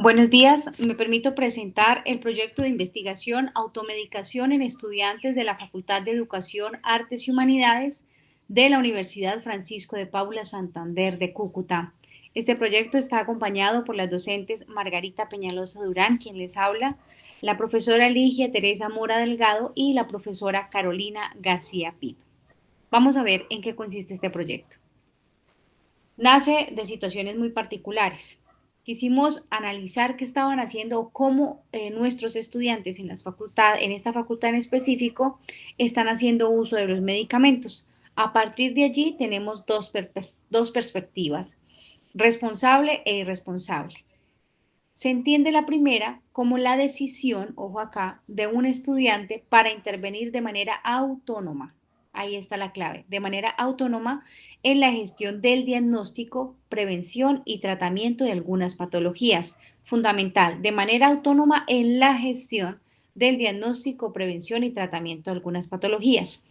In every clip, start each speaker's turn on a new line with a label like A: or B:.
A: Buenos días, me permito presentar el proyecto de investigación Automedicación en estudiantes de la Facultad de Educación, Artes y Humanidades de la Universidad Francisco de Paula Santander de Cúcuta. Este proyecto está acompañado por las docentes Margarita Peñalosa Durán, quien les habla, la profesora Ligia Teresa Mora Delgado y la profesora Carolina García Pino. Vamos a ver en qué consiste este proyecto. Nace de situaciones muy particulares. Quisimos analizar qué estaban haciendo o cómo nuestros estudiantes en esta facultad en específico, están haciendo uso de los medicamentos. A partir de allí tenemos dos perspectivas, responsable e irresponsable. Se entiende la primera como la decisión, ojo acá, de un estudiante para intervenir de manera autónoma. Ahí está la clave, de manera autónoma en la gestión del diagnóstico, prevención y tratamiento de algunas patologías. Fundamental, de manera autónoma en la gestión del diagnóstico, prevención y tratamiento de algunas patologías.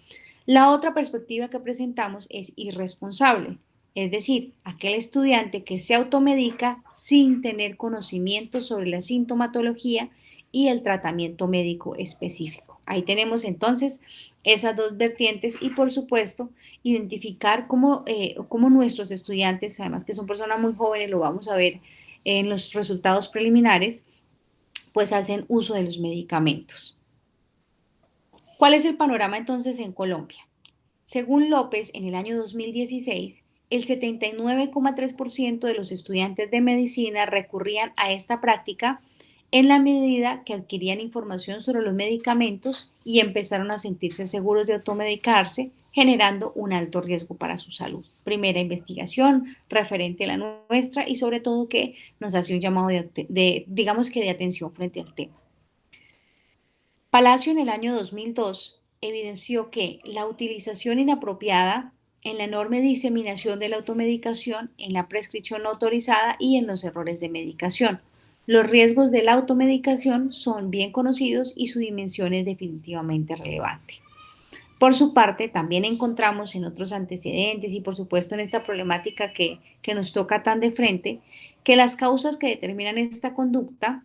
A: La otra perspectiva que presentamos es irresponsable, es decir, aquel estudiante que se automedica sin tener conocimiento sobre la sintomatología y el tratamiento médico específico. Ahí tenemos entonces esas dos vertientes y por supuesto identificar cómo nuestros estudiantes, además que son personas muy jóvenes, lo vamos a ver en los resultados preliminares, pues hacen uso de los medicamentos. ¿Cuál es el panorama entonces en Colombia? Según López, en el año 2016, el 79,3% de los estudiantes de medicina recurrían a esta práctica en la medida que adquirían información sobre los medicamentos y empezaron a sentirse seguros de automedicarse, generando un alto riesgo para su salud. Primera investigación referente a la nuestra y sobre todo que nos hace un llamado digamos que de atención frente al tema. Palacio en el año 2002 evidenció que la utilización inapropiada en la enorme diseminación de la automedicación, en la prescripción no autorizada y en los errores de medicación. Los riesgos de la automedicación son bien conocidos y su dimensión es definitivamente relevante. Por su parte, también encontramos en otros antecedentes y por supuesto en esta problemática que nos toca tan de frente, que las causas que determinan esta conducta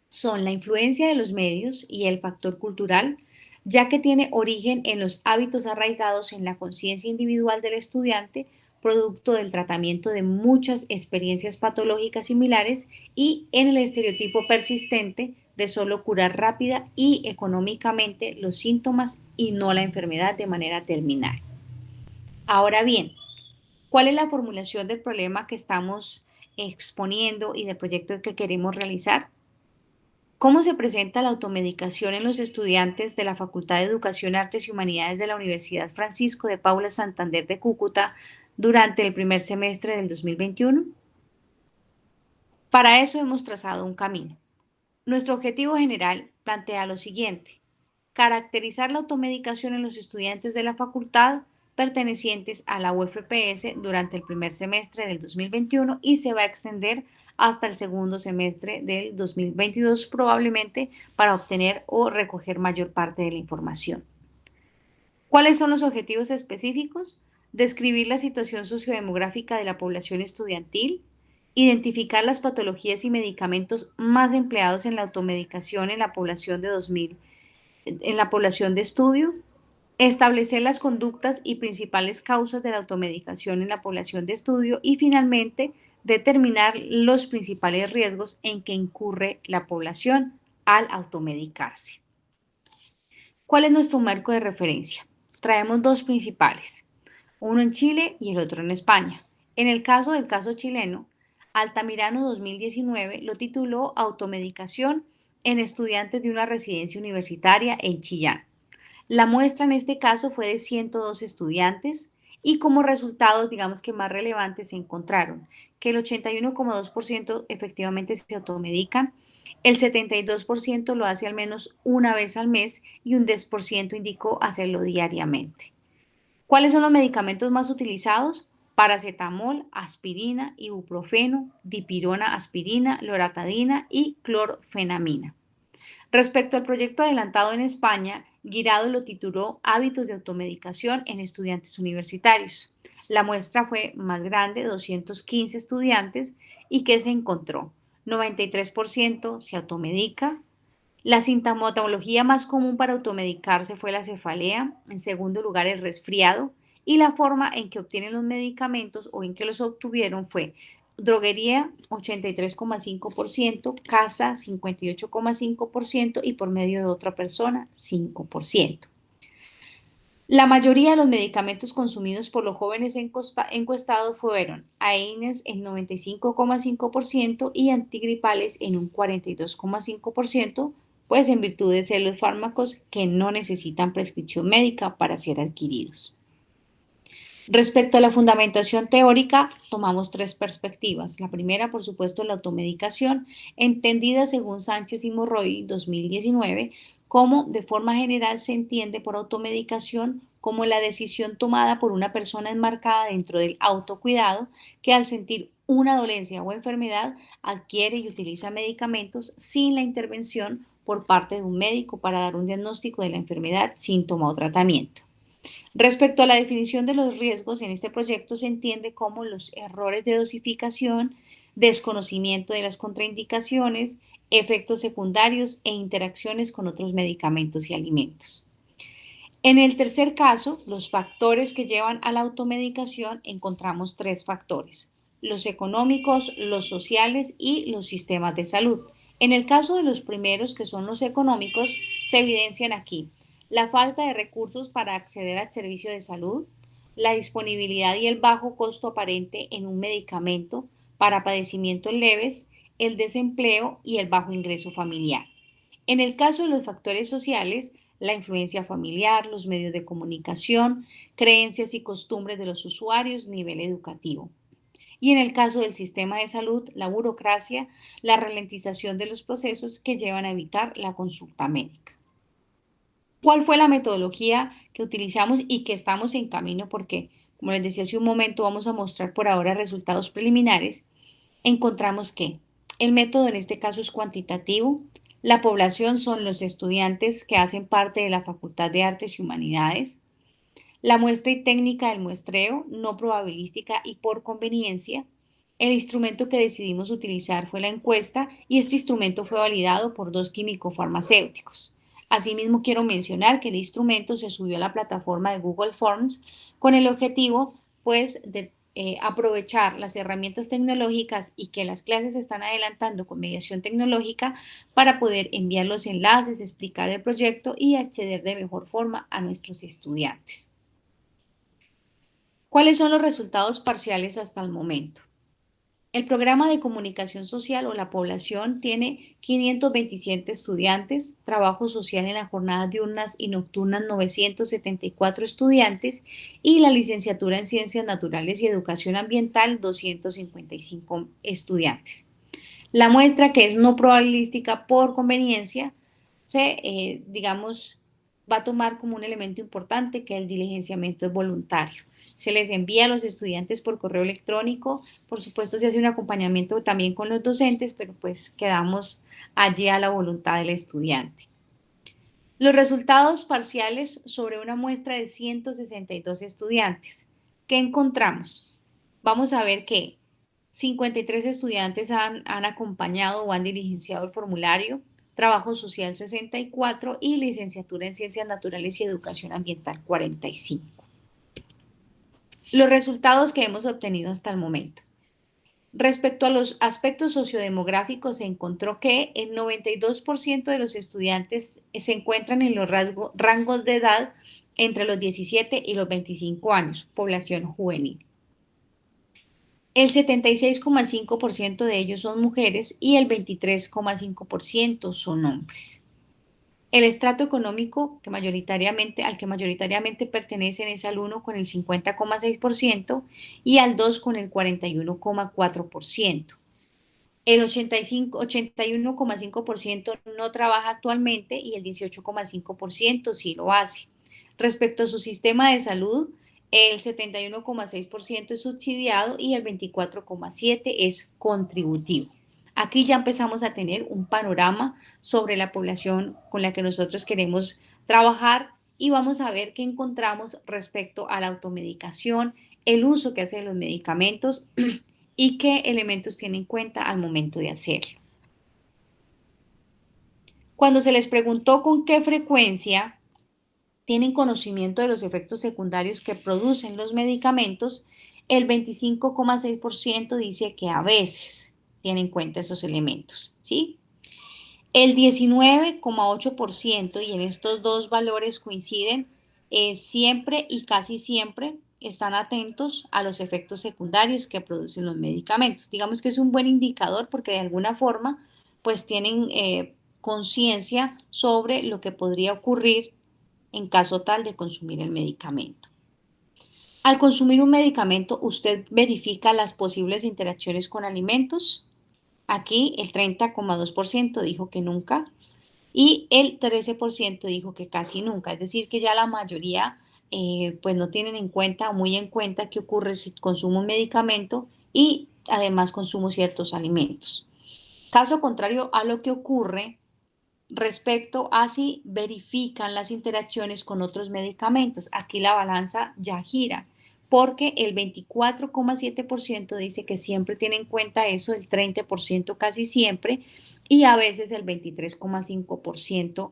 A: son la influencia de los medios y el factor cultural, ya que tiene origen en los hábitos arraigados en la conciencia individual del estudiante, producto del tratamiento de muchas experiencias patológicas similares y en el estereotipo persistente de solo curar rápida y económicamente los síntomas y no la enfermedad de manera terminal. Ahora bien, ¿cuál es la formulación del problema que estamos exponiendo y del proyecto que queremos realizar? ¿Cómo se presenta la automedicación en los estudiantes de la Facultad de Educación, Artes y Humanidades de la Universidad Francisco de Paula Santander de Cúcuta durante el primer semestre del 2021? Para eso hemos trazado un camino. Nuestro objetivo general plantea lo siguiente: caracterizar la automedicación en los estudiantes de la facultad pertenecientes a la UFPS durante el primer semestre del 2021 y se va a extender hasta el segundo semestre del 2022 probablemente para obtener o recoger mayor parte de la información. ¿Cuáles son los objetivos específicos? Describir la situación sociodemográfica de la población estudiantil, identificar las patologías y medicamentos más empleados en la automedicación en la población de 2000, en la población de estudio, establecer las conductas y principales causas de la automedicación en la población de estudio y finalmente determinar los principales riesgos en que incurre la población al automedicarse. ¿Cuál es nuestro marco de referencia? Traemos dos principales, uno en Chile y el otro en España. En el caso chileno, Altamirano 2019 lo tituló Automedicación en estudiantes de una residencia universitaria en Chillán. La muestra en este caso fue de 102 estudiantes y como resultados, digamos que más relevantes, se encontraron que el 81,2% efectivamente se automedican, el 72% lo hace al menos una vez al mes y un 10% indicó hacerlo diariamente. ¿Cuáles son los medicamentos más utilizados? Paracetamol, aspirina, ibuprofeno, dipirona aspirina, loratadina y clorfenamina. Respecto al proyecto adelantado en España, Guirado lo tituló Hábitos de automedicación en estudiantes universitarios. La muestra fue más grande, 215 estudiantes, y ¿qué se encontró? 93% se automedica. La sintomatología más común para automedicarse fue la cefalea, en segundo lugar el resfriado, y la forma en que obtienen los medicamentos o en que los obtuvieron fue droguería 83,5%, casa 58,5% y por medio de otra persona 5%. La mayoría de los medicamentos consumidos por los jóvenes encuestados fueron AINES en 95,5% y antigripales en un 42,5%, pues en virtud de ser los fármacos que no necesitan prescripción médica para ser adquiridos. Respecto a la fundamentación teórica, tomamos tres perspectivas. La primera, por supuesto, la automedicación, entendida según Sánchez y Morroy 2019, como de forma general se entiende por automedicación como la decisión tomada por una persona enmarcada dentro del autocuidado que al sentir una dolencia o enfermedad adquiere y utiliza medicamentos sin la intervención por parte de un médico para dar un diagnóstico de la enfermedad, síntoma o tratamiento. Respecto a la definición de los riesgos, en este proyecto se entiende como los errores de dosificación, desconocimiento de las contraindicaciones, efectos secundarios e interacciones con otros medicamentos y alimentos. En el tercer caso, los factores que llevan a la automedicación, encontramos tres factores: los económicos, los sociales y los sistemas de salud. En el caso de los primeros, que son los económicos, se evidencian aquí la falta de recursos para acceder al servicio de salud, la disponibilidad y el bajo costo aparente en un medicamento para padecimientos leves, el desempleo y el bajo ingreso familiar. En el caso de los factores sociales, la influencia familiar, los medios de comunicación, creencias y costumbres de los usuarios, nivel educativo. Y en el caso del sistema de salud, la burocracia, la ralentización de los procesos que llevan a evitar la consulta médica. ¿Cuál fue la metodología que utilizamos y que estamos en camino? Porque, como les decía hace un momento, vamos a mostrar por ahora resultados preliminares. Encontramos que el método en este caso es cuantitativo. La población son los estudiantes que hacen parte de la Facultad de Artes y Humanidades. La muestra y técnica del muestreo, no probabilística y por conveniencia. El instrumento que decidimos utilizar fue la encuesta y este instrumento fue validado por dos químico-farmacéuticos. Asimismo, quiero mencionar que el instrumento se subió a la plataforma de Google Forms con el objetivo, pues, de aprovechar las herramientas tecnológicas y que las clases se están adelantando con mediación tecnológica para poder enviar los enlaces, explicar el proyecto y acceder de mejor forma a nuestros estudiantes. ¿Cuáles son los resultados parciales hasta el momento? El programa de comunicación social o la población tiene 527 estudiantes, trabajo social en las jornadas diurnas y nocturnas 974 estudiantes y la licenciatura en Ciencias Naturales y Educación Ambiental 255 estudiantes. La muestra, que es no probabilística por conveniencia, digamos, va a tomar como un elemento importante que el diligenciamiento es voluntario. Se les envía a los estudiantes por correo electrónico, por supuesto se hace un acompañamiento también con los docentes, pero pues quedamos allí a la voluntad del estudiante. Los resultados parciales sobre una muestra de 162 estudiantes. ¿Qué encontramos? Vamos a ver que 53 estudiantes han acompañado o han diligenciado el formulario, trabajo social 64 y licenciatura en Ciencias Naturales y Educación Ambiental 45. Los resultados que hemos obtenido hasta el momento. Respecto a los aspectos sociodemográficos, se encontró que el 92% de los estudiantes se encuentran en los rangos de edad entre los 17 y los 25 años, población juvenil. El 76,5% de ellos son mujeres y el 23,5% son hombres. El estrato económico al que mayoritariamente pertenecen es al 1 con el 50,6% y al 2 con el 41,4%. El 81,5% no trabaja actualmente y el 18,5% sí lo hace. Respecto a su sistema de salud, el 71,6% es subsidiado y el 24,7% es contributivo. Aquí ya empezamos a tener un panorama sobre la población con la que nosotros queremos trabajar y vamos a ver qué encontramos respecto a la automedicación, el uso que hace de los medicamentos y qué elementos tiene en cuenta al momento de hacerlo. Cuando se les preguntó con qué frecuencia tienen conocimiento de los efectos secundarios que producen los medicamentos, el 25,6% dice que a veces tienen en cuenta esos elementos, ¿sí? El 19,8%, y en estos dos valores coinciden, siempre y casi siempre están atentos a los efectos secundarios que producen los medicamentos. Digamos que es un buen indicador porque de alguna forma pues tienen conciencia sobre lo que podría ocurrir en caso tal de consumir el medicamento. Al consumir un medicamento, usted verifica las posibles interacciones con alimentos. Aquí el 30,2% dijo que nunca y el 13% dijo que casi nunca. Es decir, que ya la mayoría pues no tienen en cuenta o muy en cuenta qué ocurre si consumo un medicamento y además consumo ciertos alimentos. Caso contrario a lo que ocurre respecto a si verifican las interacciones con otros medicamentos. Aquí la balanza ya gira, porque el 24,7% dice que siempre tiene en cuenta eso, el 30% casi siempre, y a veces el 23,5%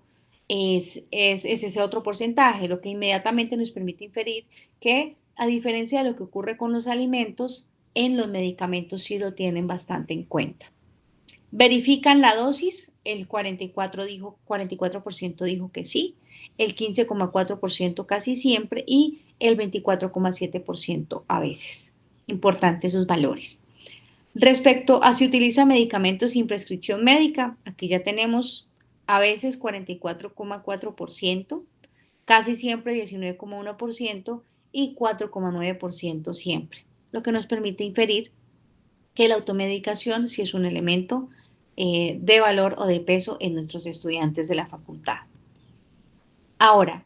A: es ese otro porcentaje, lo que inmediatamente nos permite inferir que, a diferencia de lo que ocurre con los alimentos, en los medicamentos sí lo tienen bastante en cuenta. Verifican la dosis, el 44% dijo que sí, el 15,4% casi siempre y el 24,7% a veces. Importantes esos valores. Respecto a si utiliza medicamentos sin prescripción médica, aquí ya tenemos a veces 44,4%, casi siempre 19,1% y 4,9% siempre, lo que nos permite inferir que la automedicación sí es un elemento de valor o de peso en nuestros estudiantes de la facultad. Ahora,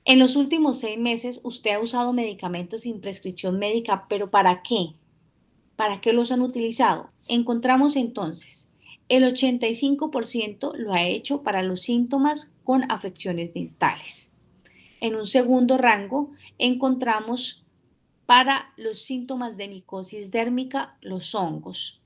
A: en los últimos 6 meses usted ha usado medicamentos sin prescripción médica, pero ¿para qué? ¿Para qué los han utilizado? Encontramos entonces, el 85% lo ha hecho para los síntomas con afecciones dentales. En un segundo rango encontramos para los síntomas de micosis dérmica, los hongos.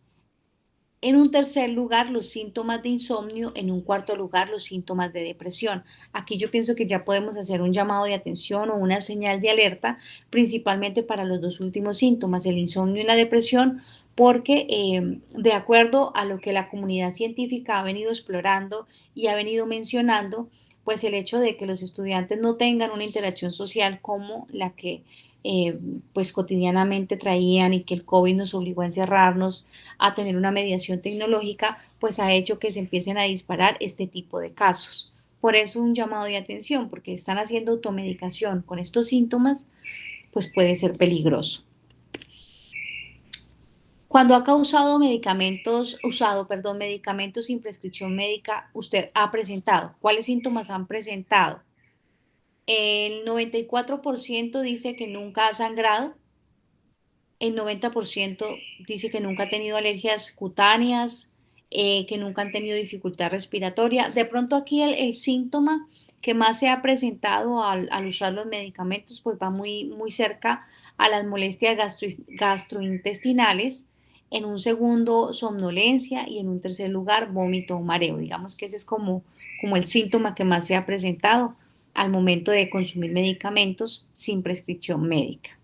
A: En un tercer lugar, los síntomas de insomnio. En un cuarto lugar, los síntomas de depresión. Aquí yo pienso que ya podemos hacer un llamado de atención o una señal de alerta, principalmente para los dos últimos síntomas, el insomnio y la depresión, porque de acuerdo a lo que la comunidad científica ha venido explorando y ha venido mencionando, pues el hecho de que los estudiantes no tengan una interacción social como la que eh, pues cotidianamente traían y que el COVID nos obligó a encerrarnos, a tener una mediación tecnológica, pues ha hecho que se empiecen a disparar este tipo de casos. Por eso un llamado de atención, porque están haciendo automedicación con estos síntomas, pues puede ser peligroso. Cuando ha usado medicamentos sin prescripción médica, usted ha presentado. ¿Cuáles síntomas han presentado? El 94% dice que nunca ha sangrado, el 90% dice que nunca ha tenido alergias cutáneas, que nunca han tenido dificultad respiratoria. De pronto aquí el síntoma que más se ha presentado al usar los medicamentos pues va muy cerca a las molestias gastrointestinales, en un segundo somnolencia y en un tercer lugar vómito o mareo. Digamos que ese es como el síntoma que más se ha presentado al momento de consumir medicamentos sin prescripción médica.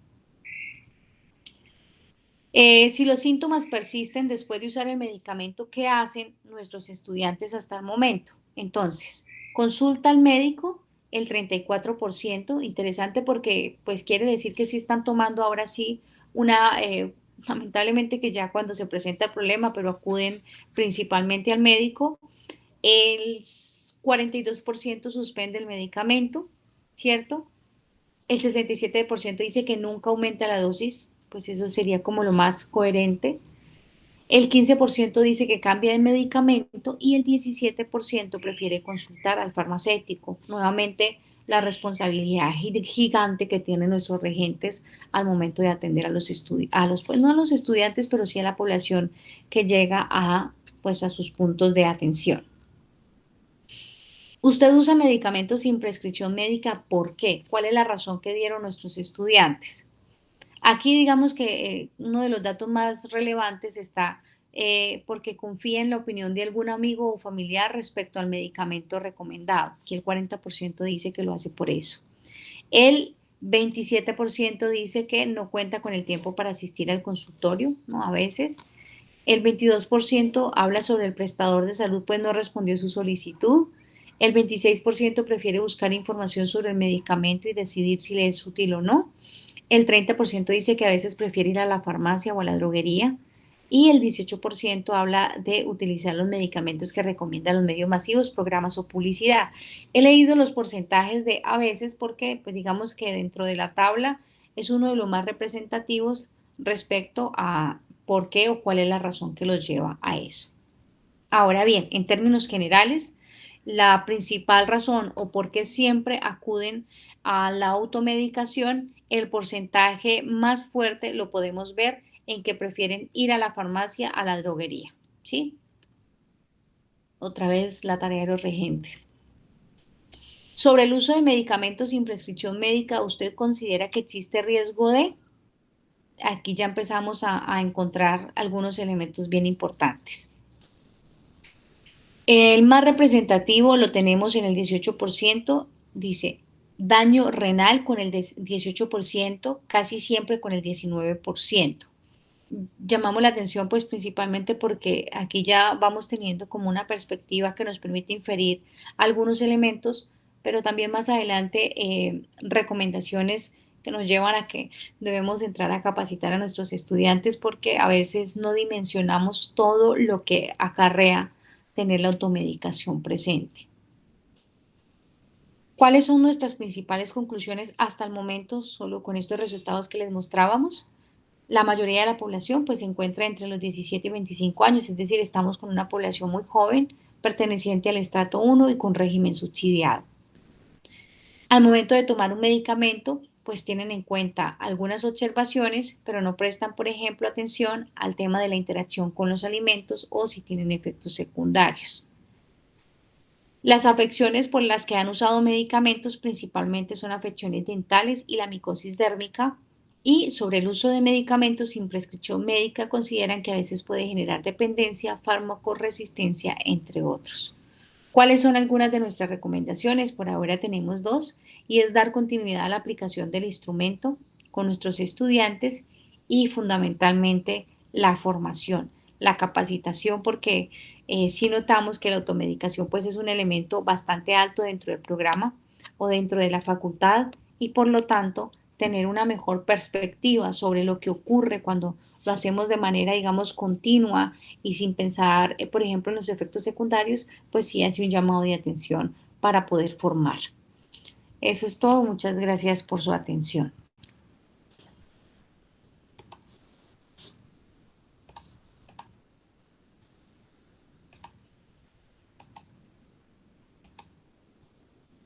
A: Si los síntomas persisten después de usar el medicamento, ¿qué hacen nuestros estudiantes hasta el momento? Entonces, consulta al médico, el 34%, interesante porque pues quiere decir que sí están tomando ahora sí lamentablemente que ya cuando se presenta el problema, pero acuden principalmente al médico. El 42% suspende el medicamento, ¿cierto? El 67% dice que nunca aumenta la dosis, pues eso sería como lo más coherente. El 15% dice que cambia de medicamento y el 17% prefiere consultar al farmacéutico. Nuevamente, la responsabilidad gigante que tienen nuestros regentes al momento de atender a los estudiantes, pues no a los estudiantes, pero sí a la población que llega pues a sus puntos de atención. Usted usa medicamentos sin prescripción médica, ¿por qué? ¿Cuál es la razón que dieron nuestros estudiantes? Aquí digamos que uno de los datos más relevantes está porque confía en la opinión de algún amigo o familiar respecto al medicamento recomendado. Aquí el 40% dice que lo hace por eso. El 27% dice que no cuenta con el tiempo para asistir al consultorio, ¿no? A veces. El 22% habla sobre el prestador de salud, pues no respondió su solicitud. El 26% prefiere buscar información sobre el medicamento y decidir si le es útil o no. El 30% dice que a veces prefiere ir a la farmacia o a la droguería. Y el 18% habla de utilizar los medicamentos que recomiendan los medios masivos, programas o publicidad. He leído los porcentajes de a veces porque, pues digamos que dentro de la tabla es uno de los más representativos respecto a por qué o cuál es la razón que los lleva a eso. Ahora bien, en términos generales, la principal razón o por qué siempre acuden a la automedicación, el porcentaje más fuerte lo podemos ver en que prefieren ir a la farmacia, a la droguería, ¿sí? Otra vez la tarea de los regentes. Sobre el uso de medicamentos sin prescripción médica, ¿usted considera que existe riesgo de? Aquí ya empezamos a encontrar algunos elementos bien importantes. El más representativo lo tenemos en el 18%, dice daño renal con el 18%, casi siempre con el 19%. Llamamos la atención pues principalmente porque aquí ya vamos teniendo como una perspectiva que nos permite inferir algunos elementos, pero también más adelante recomendaciones que nos llevan a que debemos entrar a capacitar a nuestros estudiantes porque a veces no dimensionamos todo lo que acarrea tener la automedicación presente. ¿Cuáles son nuestras principales conclusiones hasta el momento, solo con estos resultados que les mostrábamos? La mayoría de la población pues se encuentra entre los 17 y 25 años, es decir, estamos con una población muy joven, perteneciente al estrato 1 y con régimen subsidiado. Al momento de tomar un medicamento, pues tienen en cuenta algunas observaciones, pero no prestan, por ejemplo, atención al tema de la interacción con los alimentos o si tienen efectos secundarios. Las afecciones por las que han usado medicamentos principalmente son afecciones dentales y la micosis dérmica. Y sobre el uso de medicamentos sin prescripción médica consideran que a veces puede generar dependencia, farmacoresistencia, entre otros. ¿Cuáles son algunas de nuestras recomendaciones? Por ahora tenemos dos y es dar continuidad a la aplicación del instrumento con nuestros estudiantes y fundamentalmente la formación, la capacitación, porque sí notamos que la automedicación pues es un elemento bastante alto dentro del programa o dentro de la facultad y por lo tanto tener una mejor perspectiva sobre lo que ocurre cuando lo hacemos de manera, digamos, continua y sin pensar, por ejemplo, en los efectos secundarios, pues sí hace un llamado de atención para poder formar. Eso es todo. Muchas gracias por su atención.